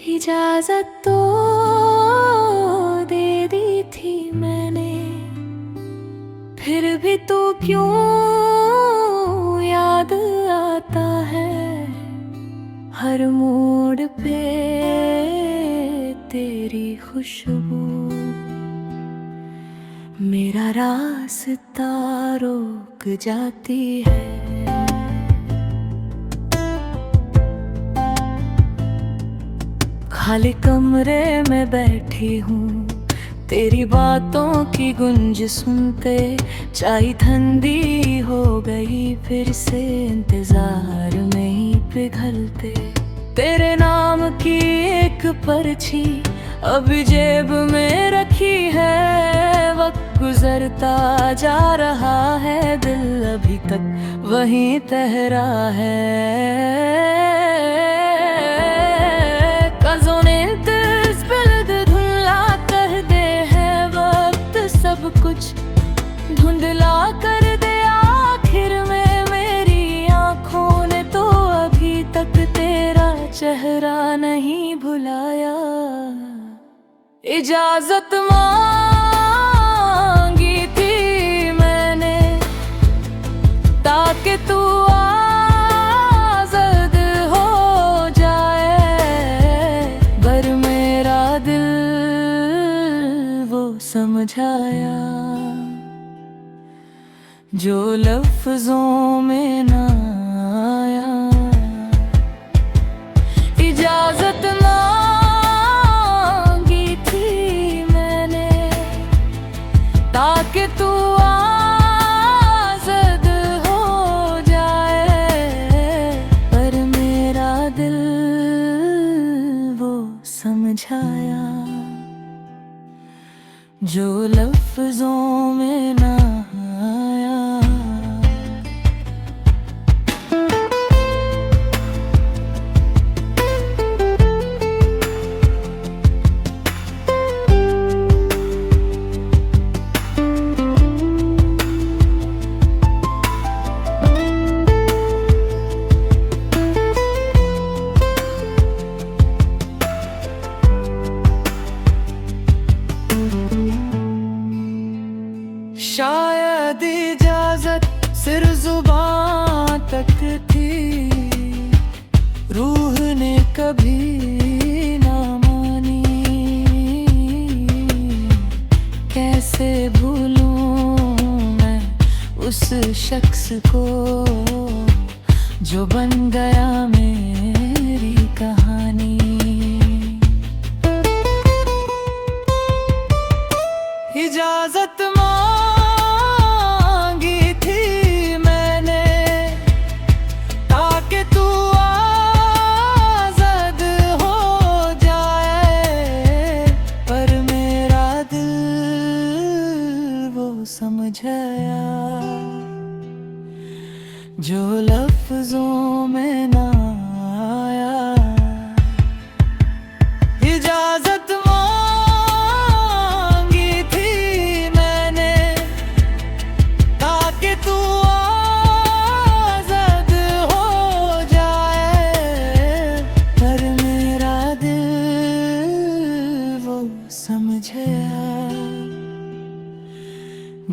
इजाजत तो दे दी थी मैंने, फिर भी तू क्यों याद आता है। हर मोड़ पे तेरी खुशबू मेरा रास्ता रोक जाती है। खाली कमरे में बैठी हूँ, तेरी बातों की गुंज सुनते चाय ठंडी हो गई, फिर से इंतजार में ही पिघलते। तेरे नाम की एक पर्ची अभी जेब में रखी है, वक्त गुजरता जा रहा है, दिल अभी तक वहीं ठहरा है। कुछ धुंधला कर दे आखिर में, मेरी आँखों ने तो अभी तक तेरा चेहरा नहीं भुलाया। इजाजत मांगी थी मैंने ताकि तू आज़ाद हो जाए, पर मेरा दिल वो समझाया जो लफ्जों में ना आया। इजाजत मांगी थी मैंने ताकि तू आज़ाद हो जाए, पर मेरा दिल वो समझाया जो लफ्जों में ना आया। शायद इजाजत सिर्फ जुबान तक थी, रूह ने कभी ना मानी। कैसे भूलूं मैं उस शख्स को जो बन गया मेरी कहानी। इजाजत समझाया जो लफ्जों में ना आया। इजाजत मांगी थी मैंने ताकि तू आज़ाद हो जाए, पर मेरा दिल वो समझाया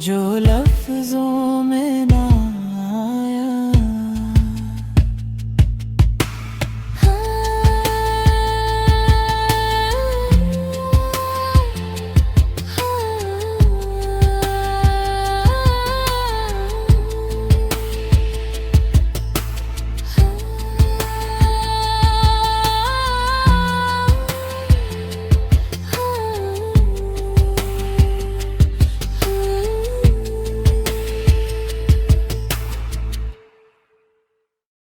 जो लफ्जों